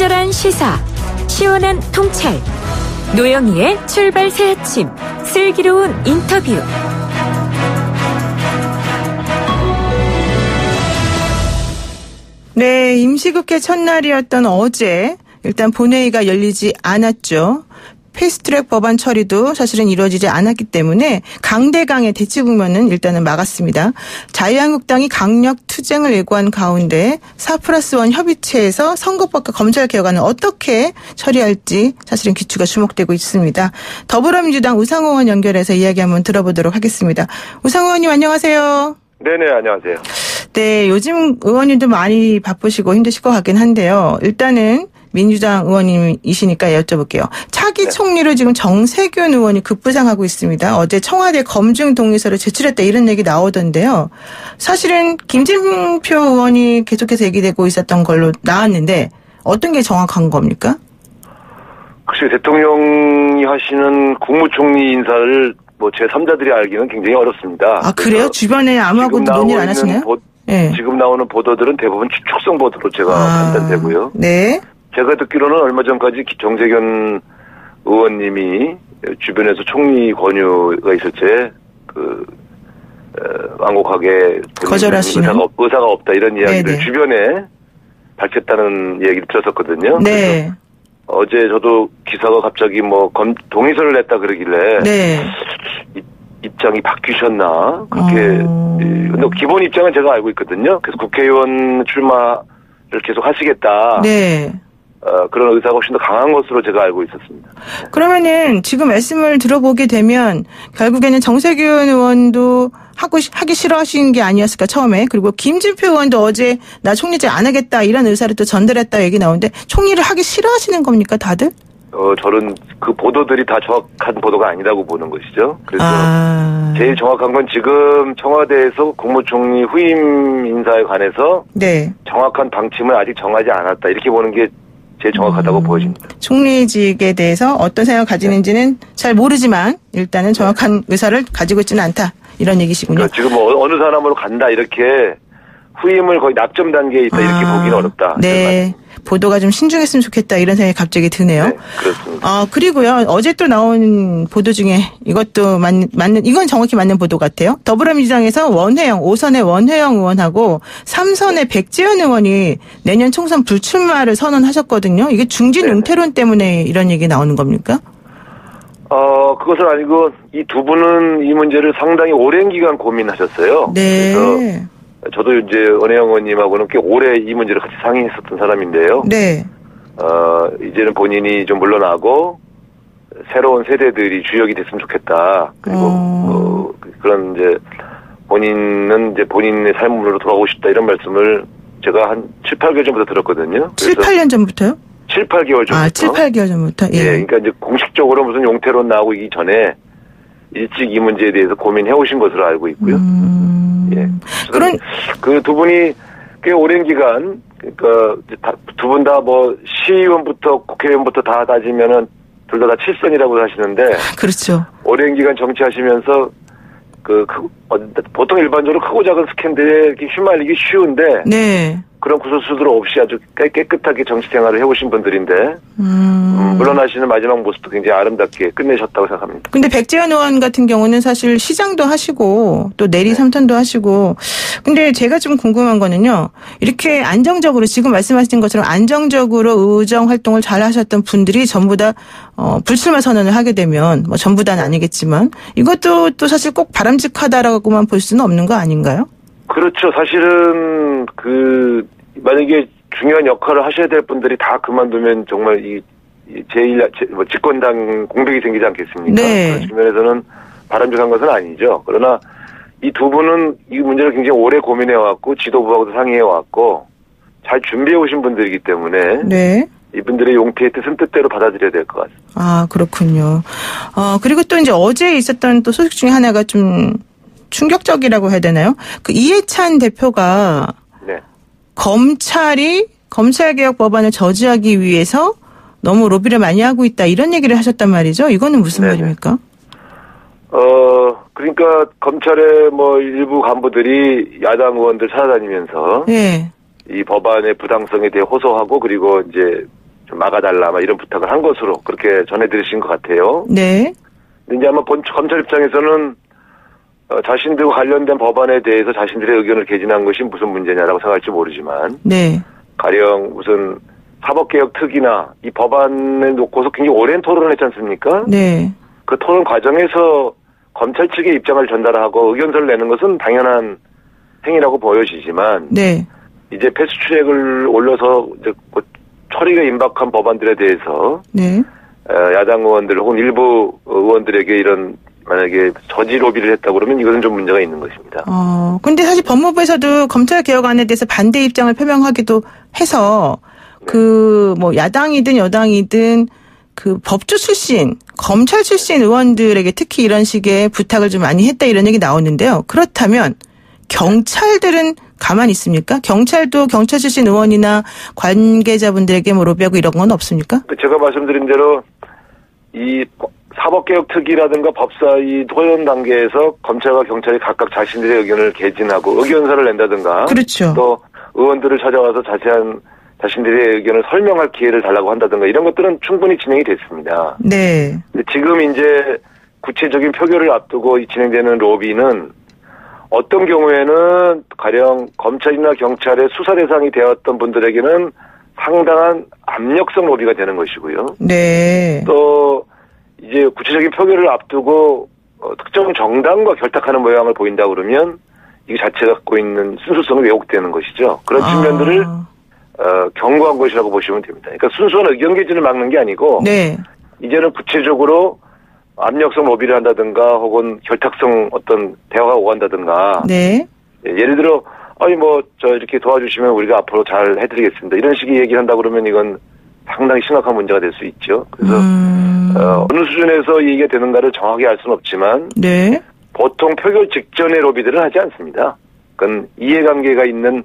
적절한 시사, 시원한 통찰, 노영희의 출발 새 아침, 슬기로운 인터뷰. 네, 임시국회 첫날이었던 어제 일단 본회의가 열리지 않았죠. 패스트트랙 법안 처리도 사실은 이루어지지 않았기 때문에 강대강의 대치 국면은 일단은 막았습니다. 자유한국당이 강력 투쟁을 예고한 가운데 4+1 협의체에서 선거법과 검찰 개혁안을 어떻게 처리할지 사실은 귀추가 주목되고 있습니다. 더불어민주당 우상호 의원 연결해서 이야기 한번 들어보도록 하겠습니다. 우상호 의원님 안녕하세요. 네네, 안녕하세요. 네, 요즘 의원님도 많이 바쁘시고 힘드실 것 같긴 한데요. 일단은 민주당 의원님이시니까 여쭤볼게요. 차기 총리로 지금 정세균 의원이 급부상하고 있습니다. 어제 청와대 검증 동의서를 제출했다 이런 얘기 나오던데요. 사실은 김진표 의원이 계속해서 얘기되고 있었던 걸로 나왔는데 어떤 게 정확한 겁니까? 글쎄 대통령이 하시는 국무총리 인사를 뭐 제3자들이 알기는 굉장히 어렵습니다. 아 그래요? 주변에 아무하고도 논의를 안 하시나요? 네. 지금 나오는 보도들은 대부분 추측성 보도로 제가 판단되고요. 네. 제가 듣기로는 얼마 전까지 정세균 의원님이 주변에서 총리 권유가 있을 때 완곡하게 거절하시는 의사가 없다 이런 이야기를 네네. 주변에 밝혔다는 얘기를 들었었거든요. 네. 어제 저도 기사가 갑자기 동의서를 냈다 그러길래 네. 입장이 바뀌셨나 그렇게 근데 기본 입장은 제가 알고 있거든요. 그래서 국회의원 출마를 계속 하시겠다. 네. 그런 의사가 훨씬 더 강한 것으로 제가 알고 있었습니다. 그러면은 지금 말씀을 들어보게 되면 결국에는 정세균 의원도 하기 싫어하신 게 아니었을까 처음에. 그리고 김진표 의원도 어제 나 총리직 안 하겠다 이런 의사를 또 전달했다 얘기 나오는데 총리를 하기 싫어하시는 겁니까 다들? 저는 그 보도들이 다 정확한 보도가 아니라고 보는 것이죠. 그래서 제일 정확한 건 지금 청와대에서 국무총리 후임 인사에 관해서 네. 정확한 방침을 아직 정하지 않았다 이렇게 보는 게 제일 정확하다고 보여집니다. 총리직에 대해서 어떤 생각을 가지는지는 잘 모르지만 일단은 정확한 의사를 가지고 있지는 않다. 이런 얘기시군요. 그러니까 지금 어느 사람으로 간다 이렇게 후임을 거의 낙점 단계에 있다 이렇게 보기는 어렵다. 네. 보도가 좀 신중했으면 좋겠다 이런 생각이 갑자기 드네요. 네, 그렇습니다. 그리고요. 어제 또 나온 보도 중에 이것도 이건 정확히 맞는 보도 같아요. 더불어민주당에서 오선의 원혜영 의원하고 3선의 백지연 의원이 내년 총선 불출마를 선언하셨거든요. 이게 중진 웅태론 때문에 이런 얘기 나오는 겁니까? 그것은 아니고 이 두 분은 이 문제를 상당히 오랜 기간 고민하셨어요. 네. 그래서 저도 이제 원혜영 의원님하고는 꽤 오래 이 문제를 같이 상의했었던 사람인데요. 네. 이제는 본인이 좀 물러나고 새로운 세대들이 주역이 됐으면 좋겠다. 그리고 그런 이제 본인은 이제 본인의 삶으로 돌아오고 싶다 이런 말씀을 제가 한 7, 8개월 전부터 들었거든요. 7, 8년 전부터요? 7, 8개월 전부터. 7, 8개월 전부터. 예. 그러니까 이제 공식적으로 무슨 용태론 나오기 전에 일찍 이 문제에 대해서 고민해 오신 것으로 알고 있고요. 예. 그런 그 두 분이 꽤 오랜 기간 그러니까 두 분 다 시의원부터 국회의원부터 다 따지면은 둘 다 7선이라고 하시는데 그렇죠. 오랜 기간 정치하시면서 보통 일반적으로 크고 작은 스캔들에 이렇게 휘말리기 쉬운데 네. 그런 구설수들 없이 아주 깨끗하게 정치 생활을 해오신 분들인데 물러나시는 마지막 모습도 굉장히 아름답게 끝내셨다고 생각합니다. 근데 백지연 의원 같은 경우는 사실 시장도 하시고 또 내리 3턴도 하시고 근데 제가 좀 궁금한 거는요. 이렇게 안정적으로 지금 말씀하신 것처럼 안정적으로 의정 활동을 잘 하셨던 분들이 전부 다 불출마 선언을 하게 되면 전부 다는 아니겠지만 이것도 또 사실 꼭 바람직하다라고만 볼 수는 없는 거 아닌가요? 그렇죠. 사실은 만약에 중요한 역할을 하셔야 될 분들이 다 그만두면 정말 집권당 공백이 생기지 않겠습니까? 네. 그런 측면에서는 바람직한 것은 아니죠. 그러나 이 두 분은 이 문제를 굉장히 오래 고민해왔고 지도부하고도 상의해왔고 잘 준비해 오신 분들이기 때문에 네. 이분들의 용태의 뜻은 뜻대로 받아들여야 될 것 같습니다. 아, 그렇군요. 그리고 또 이제 어제 있었던 또 소식 중에 하나가 좀 충격적이라고 해야 되나요? 이해찬 대표가 네. 검찰이 검찰개혁 법안을 저지하기 위해서 너무 로비를 많이 하고 있다 이런 얘기를 하셨단 말이죠. 이거는 무슨 네네. 말입니까? 그러니까 검찰의 일부 간부들이 야당 의원들 찾아다니면서 네. 이 법안의 부당성에 대해 호소하고 그리고 이제 좀 막아달라, 막 이런 부탁을 한 것으로 그렇게 전해드리신 것 같아요. 네. 근데 이제 아마 검찰 입장에서는 자신들과 관련된 법안에 대해서 자신들의 의견을 개진한 것이 무슨 문제냐라고 생각할지 모르지만, 네. 가령 무슨 사법개혁 특위나 이 법안을 놓고서 굉장히 오랜 토론을 했지 않습니까? 네. 그 토론 과정에서 검찰 측의 입장을 전달하고 의견서를 내는 것은 당연한 행위라고 보여지지만, 네. 이제 패스트트랙을 올려서 이제 처리가 임박한 법안들에 대해서 네. 야당 의원들 혹은 일부 의원들에게 이런 만약에 저지 로비를 했다 그러면 이것은 좀 문제가 있는 것입니다. 근데 사실 법무부에서도 검찰 개혁안에 대해서 반대 입장을 표명하기도 해서 뭐 야당이든 여당이든 그 법조 출신, 검찰 출신 의원들에게 특히 이런 식의 부탁을 좀 많이 했다 이런 얘기 나오는데요. 그렇다면 경찰들은 가만히 있습니까? 경찰도 경찰 출신 의원이나 관계자분들에게 뭐 로비하고 이런 건 없습니까? 제가 말씀드린 대로 이 사법개혁 특위라든가 법사 이 토론 단계에서 검찰과 경찰이 각각 자신들의 의견을 개진하고 의견서를 낸다든가, 그렇죠. 또 의원들을 찾아와서 자세한 자신들의 의견을 설명할 기회를 달라고 한다든가 이런 것들은 충분히 진행이 됐습니다. 네. 근데 지금 이제 구체적인 표결을 앞두고 진행되는 로비는 어떤 경우에는 가령 검찰이나 경찰의 수사 대상이 되었던 분들에게는 상당한 압력성 로비가 되는 것이고요. 네. 또 이제 구체적인 표결을 앞두고 특정 정당과 결탁하는 모양을 보인다 그러면 이 자체가 갖고 있는 순수성이 왜곡되는 것이죠. 그런 측면들을 경고한 것이라고 보시면 됩니다. 그러니까 순수한 의견 개진을 막는 게 아니고, 네. 이제는 구체적으로 압력성 로비를 한다든가 혹은 결탁성 어떤 대화가 오간다든가, 네. 예를 들어 이렇게 도와주시면 우리가 앞으로 잘 해드리겠습니다, 이런 식의 얘기를 한다 그러면 이건 상당히 심각한 문제가 될 수 있죠. 그래서 어느 수준에서 이 얘기가 되는가를 정확히 알 수는 없지만, 네. 보통 표결 직전에 로비들은 하지 않습니다. 그건 이해관계가 있는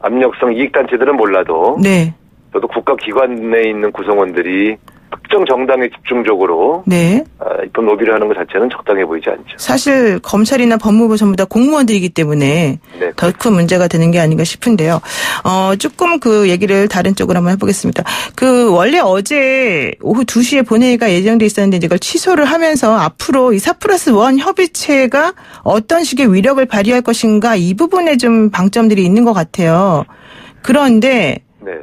압력성 이익단체들은 몰라도, 네. 저도 국가기관 내에 있는 구성원들이 특정 정당에 집중적으로 네. 이번 로비를 하는 것 자체는 적당해 보이지 않죠. 사실 검찰이나 법무부 전부 다 공무원들이기 때문에 네, 더 큰 문제가 되는 게 아닌가 싶은데요. 조금 그 얘기를 다른 쪽으로 한번 해보겠습니다. 그 원래 어제 오후 2시에 본회의가 예정돼 있었는데 이걸 취소를 하면서 앞으로 이 4+1 협의체가 어떤 식의 위력을 발휘할 것인가 이 부분에 좀 방점들이 있는 것 같아요. 그런데 네.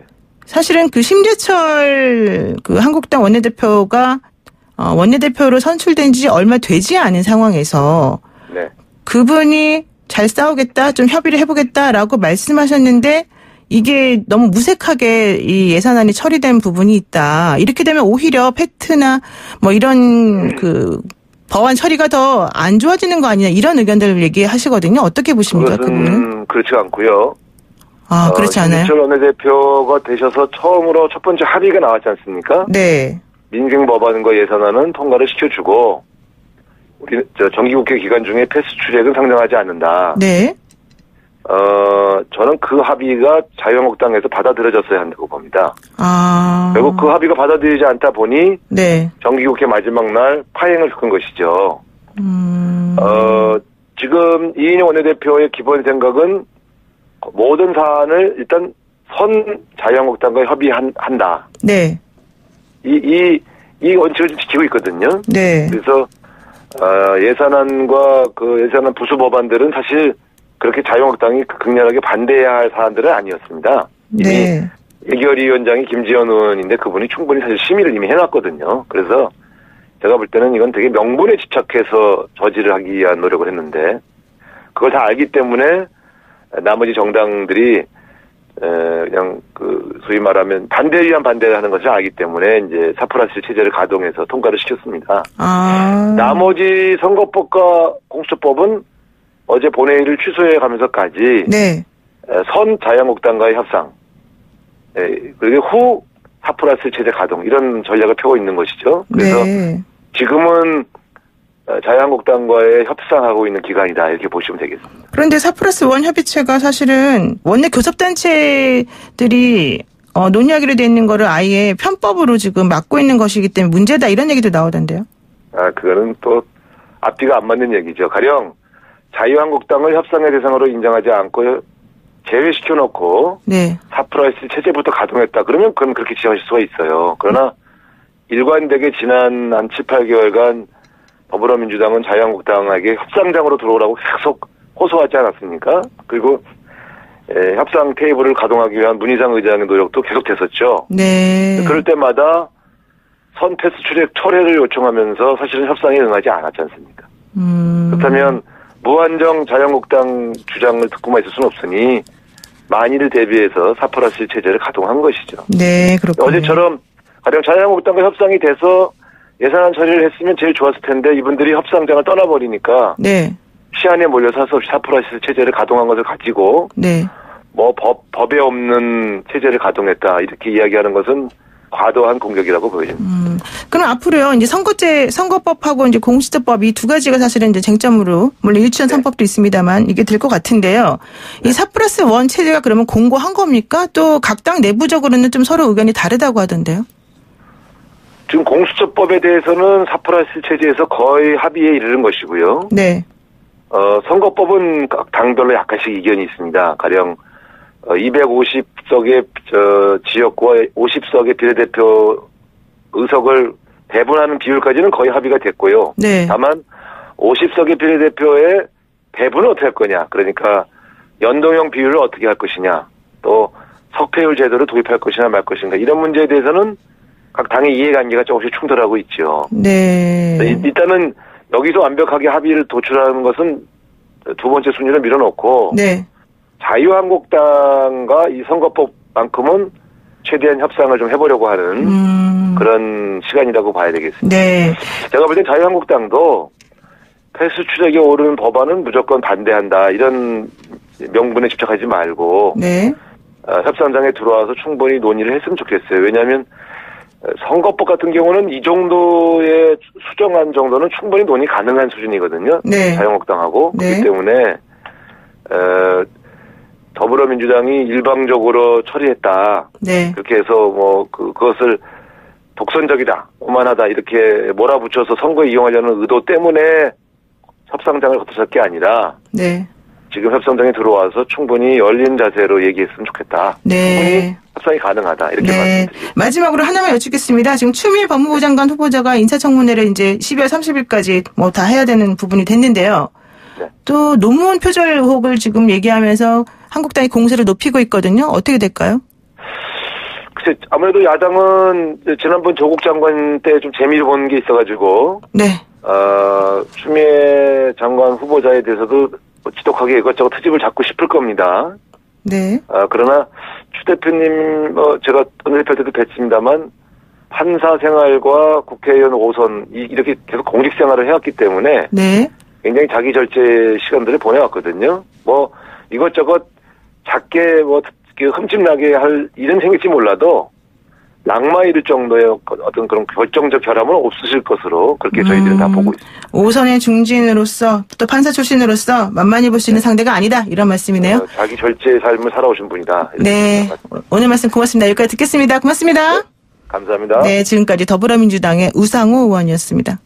사실은 그 심재철 그 한국당 원내대표가 원내대표로 선출된 지 얼마 되지 않은 상황에서 네. 그분이 잘 싸우겠다, 좀 협의를 해보겠다라고 말씀하셨는데 이게 너무 무색하게 이 예산안이 처리된 부분이 있다. 이렇게 되면 오히려 팩트나 뭐 이런 그 법안 처리가 더 안 좋아지는 거 아니냐 이런 의견들을 얘기하시거든요. 어떻게 보십니까? 그분은? 그렇지 않고요. 그렇지 않아요? 심재철 원내대표가 되셔서 처음으로 첫 번째 합의가 나왔지 않습니까? 네. 민생법안과 예산안은 통과를 시켜주고, 우리 정기국회 기간 중에 패스트트랙은 상정하지 않는다. 네. 저는 그 합의가 자유한국당에서 받아들여졌어야 한다고 봅니다. 결국 그 합의가 받아들이지 않다 보니, 네. 정기국회 마지막 날 파행을 겪은 것이죠. 지금 이인영 원내대표의 기본 생각은 모든 사안을 일단 선 자유한국당과 협의한다. 네. 이 원칙을 지키고 있거든요. 네. 그래서 예산안과 그 예산안 부수 법안들은 사실 그렇게 자유한국당이 극렬하게 반대해야 할 사안들은 아니었습니다. 이미 네. 예결위원장이 김지현 의원인데 그분이 충분히 사실 심의를 이미 해놨거든요. 그래서 제가 볼 때는 이건 되게 명분에 집착해서 저지를 하기 위한 노력을 했는데, 그걸 다 알기 때문에 나머지 정당들이 그냥 그 소위 말하면 반대를 위한 반대를 하는 것을 알기 때문에 이제 4+1 체제를 가동해서 통과를 시켰습니다. 나머지 선거법과 공수처법은 어제 본회의를 취소해 가면서까지 네. 선 자유한국당과의 협상, 그리고 후 4+1 체제 가동 이런 전략을 펴고 있는 것이죠. 그래서 네. 지금은 자유한국당과의 협상하고 있는 기간이다 이렇게 보시면 되겠습니다. 그런데 4+1 협의체가 사실은 원내 교섭단체들이 논의하기로 돼 있는 거를 아예 편법으로 지금 막고 있는 것이기 때문에 문제다 이런 얘기도 나오던데요. 그거는 또 앞뒤가 안 맞는 얘기죠. 가령 자유한국당을 협상의 대상으로 인정하지 않고 제외시켜 놓고 네. 4+1 체제부터 가동했다. 그러면 그건 그렇게 지적하실 수가 있어요. 그러나 일관되게 지난 한 7, 8개월간 더불어민주당은 자유한국당에게 협상장으로 들어오라고 계속 호소하지 않았습니까? 그리고 협상 테이블을 가동하기 위한 문희상 의장의 노력도 계속됐었죠. 네. 그럴 때마다 선 패스 출액 철회를 요청하면서 사실은 협상에 응하지 않았지 않습니까? 그렇다면 무한정 자유한국당 주장을 듣고만 있을 수는 없으니 만일을 대비해서 4+1 체제를 가동한 것이죠. 네, 그렇군요. 어제처럼 가령 자유한국당과 협상이 돼서 예산안 처리를 했으면 제일 좋았을 텐데 이분들이 협상장을 떠나버리니까 네. 시한에 몰려서 할 수 없이 4+1 체제를 가동한 것을 가지고 네. 뭐 법에 없는 체제를 가동했다 이렇게 이야기하는 것은 과도한 공격이라고 보여집니다. 그럼 앞으로요, 이제 선거법하고 이제 공수처법 이 두 가지가 사실은 이제 쟁점으로, 물론 유치원 3법도 있습니다만 이게 될 것 같은데요. 이 4+1 체제가 그러면 공고한 겁니까? 또 각 당 내부적으로는 좀 서로 의견이 다르다고 하던데요. 지금 공수처법에 대해서는 4+1 체제에서 거의 합의에 이르는 것이고요. 네. 선거법은 각 당별로 약간씩 이견이 있습니다. 가령 250석의 지역과 50석의 비례대표 의석을 배분하는 비율까지는 거의 합의가 됐고요. 네. 다만 50석의 비례대표의 배분을 어떻게 할 거냐. 그러니까 연동형 비율을 어떻게 할 것이냐. 또 석패율 제도를 도입할 것이냐 말 것인가. 이런 문제에 대해서는 각 당의 이해관계가 조금씩 충돌하고 있죠. 네. 일단은 여기서 완벽하게 합의를 도출하는 것은 두 번째 순위를 밀어놓고 네. 자유한국당과 이 선거법만큼은 최대한 협상을 좀 해보려고 하는 그런 시간이라고 봐야 되겠습니다. 네. 제가 볼 땐 자유한국당도 패스 추적에 오르는 법안은 무조건 반대한다. 이런 명분에 집착하지 말고 네. 협상장에 들어와서 충분히 논의를 했으면 좋겠어요. 왜냐하면 선거법 같은 경우는 이 정도의 수정안 정도는 충분히 논의 가능한 수준이거든요. 네. 자유한국당하고. 네. 그렇기 때문에 더불어민주당이 일방적으로 처리했다. 네. 그렇게 해서 뭐 그것을 독선적이다, 오만하다 이렇게 몰아붙여서 선거에 이용하려는 의도 때문에 협상장을 거쳤을 게 아니라 네. 지금 협상장에 들어와서 충분히 열린 자세로 얘기했으면 좋겠다. 네. 충분히 협상이 가능하다. 이렇게 네. 말씀드리겠습니다. 마지막으로 하나만 여쭙겠습니다. 지금 추미애 법무부 장관 후보자가 인사청문회를 이제 12월 30일까지 뭐 다 해야 되는 부분이 됐는데요. 네. 또 노무원 표절 의혹을 지금 얘기하면서 한국당이 공세를 높이고 있거든요. 어떻게 될까요? 글쎄, 아무래도 야당은 지난번 조국 장관 때 좀 재미를 본 게 있어가지고, 네. 추미애 장관 후보자에 대해서도 지독하게 이것저것 트집을 잡고 싶을 겁니다. 네. 그러나 추 대표님, 제가 오늘 대표 때도 뵀습니다만, 판사 생활과 국회의원 5선, 이렇게 계속 공직 생활을 해왔기 때문에, 네. 굉장히 자기 절제 시간들을 보내왔거든요. 뭐, 이것저것 작게 흠집나게 할 일은 생길지 몰라도, 낙마 이를 정도의 어떤 그런 결정적 결함은 없으실 것으로 그렇게 저희들은 다 보고 있습니다. 5선의 중진으로서 또 판사 출신으로서 만만히 볼 수 있는 상대가 아니다. 이런 말씀이네요. 자기 절제의 삶을 살아오신 분이다. 네. 오늘 말씀 고맙습니다. 여기까지 듣겠습니다. 고맙습니다. 네, 감사합니다. 네, 지금까지 더불어민주당의 우상호 의원이었습니다.